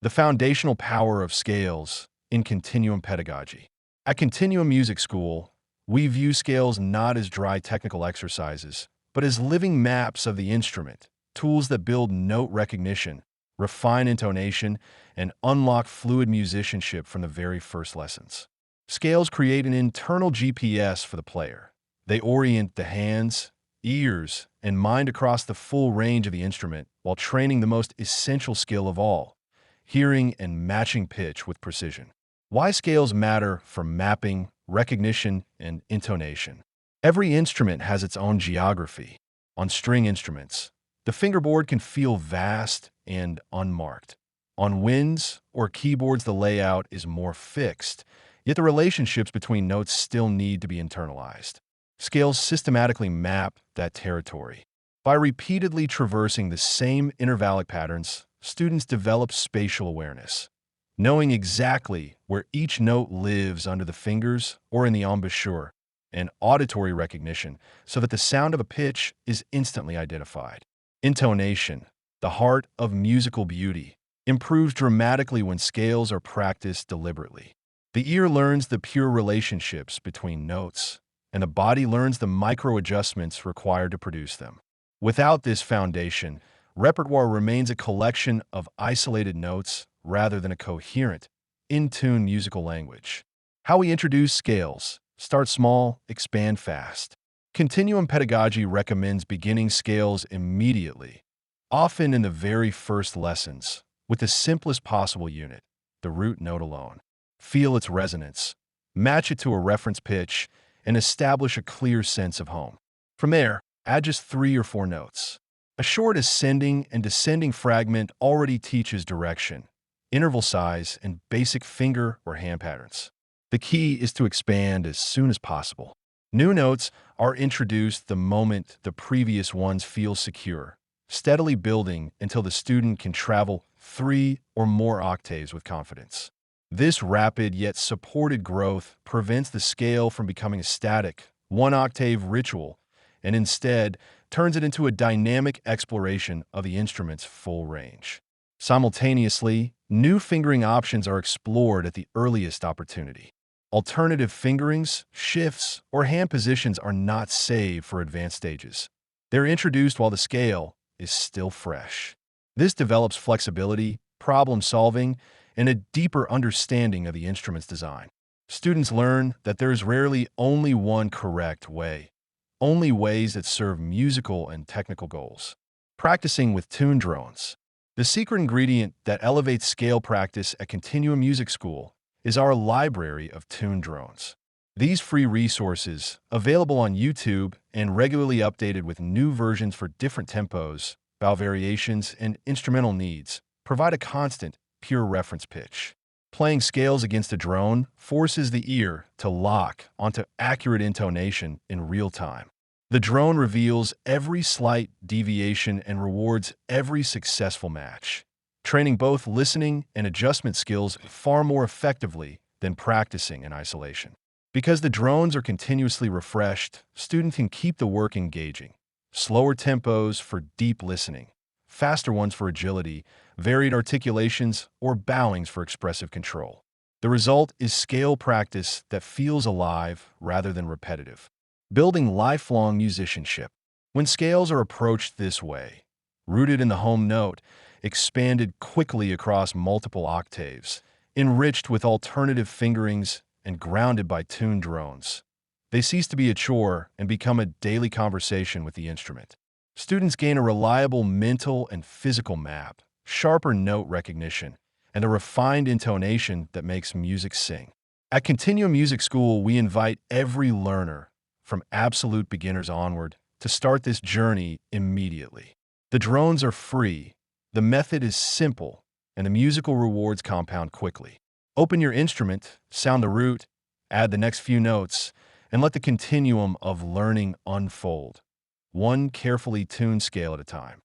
The foundational power of scales in continuum pedagogy. At Continuum Music School, we view scales not as dry technical exercises, but as living maps of the instrument, tools that build note recognition, refine intonation, and unlock fluid musicianship from the very first lessons. Scales create an internal GPS for the player. They orient the hands, ears, and mind across the full range of the instrument while training the most essential skill of all, hearing and matching pitch with precision. Why scales matter for mapping, recognition, and intonation. Every instrument has its own geography. On string instruments, the fingerboard can feel vast and unmarked. On winds or keyboards, the layout is more fixed, yet the relationships between notes still need to be internalized. Scales systematically map that territory. By repeatedly traversing the same intervallic patterns, students develop spatial awareness, knowing exactly where each note lives under the fingers or in the embouchure, and auditory recognition so that the sound of a pitch is instantly identified. Intonation, the heart of musical beauty, improves dramatically when scales are practiced deliberately. The ear learns the pure relationships between notes, and the body learns the micro-adjustments required to produce them. Without this foundation, repertoire remains a collection of isolated notes rather than a coherent, in-tune musical language. How we introduce scales. Start small, expand fast. Continuum pedagogy recommends beginning scales immediately, often in the very first lessons, with the simplest possible unit, the root note alone. Feel its resonance, match it to a reference pitch, and establish a clear sense of home. From there, add just 3 or 4 notes. A short ascending and descending fragment already teaches direction, interval size, and basic finger or hand patterns. The key is to expand as soon as possible. New notes are introduced the moment the previous ones feel secure, steadily building until the student can travel 3 or more octaves with confidence. This rapid yet supported growth prevents the scale from becoming a static, one-octave ritual, and instead turns it into a dynamic exploration of the instrument's full range. Simultaneously, new fingering options are explored at the earliest opportunity. Alternative fingerings, shifts, or hand positions are not saved for advanced stages. They're introduced while the scale is still fresh. This develops flexibility, problem-solving, and a deeper understanding of the instrument's design. Students learn that there is rarely only one correct way, only ways that serve musical and technical goals. Practicing with tune drones. The secret ingredient that elevates scale practice at Continuum Music School is our library of tune drones. These free resources, available on YouTube and regularly updated with new versions for different tempos, bow variations, and instrumental needs, provide a constant, pure reference pitch. Playing scales against a drone forces the ear to lock onto accurate intonation in real time. The drone reveals every slight deviation and rewards every successful match, training both listening and adjustment skills far more effectively than practicing in isolation. Because the drones are continuously refreshed, students can keep the work engaging. Slower tempos for deep listening, faster ones for agility, varied articulations, or bowings for expressive control. The result is scale practice that feels alive rather than repetitive. Building lifelong musicianship. When scales are approached this way, rooted in the home note, expanded quickly across multiple octaves, enriched with alternative fingerings, and grounded by tune drones, they cease to be a chore and become a daily conversation with the instrument. Students gain a reliable mental and physical map, sharper note recognition, and a refined intonation that makes music sing. At Continuum Music School, we invite every learner, from absolute beginners onward, to start this journey immediately. The drones are free, the method is simple, and the musical rewards compound quickly. Open your instrument, sound the root, add the next few notes, and let the continuum of learning unfold, one carefully tuned scale at a time.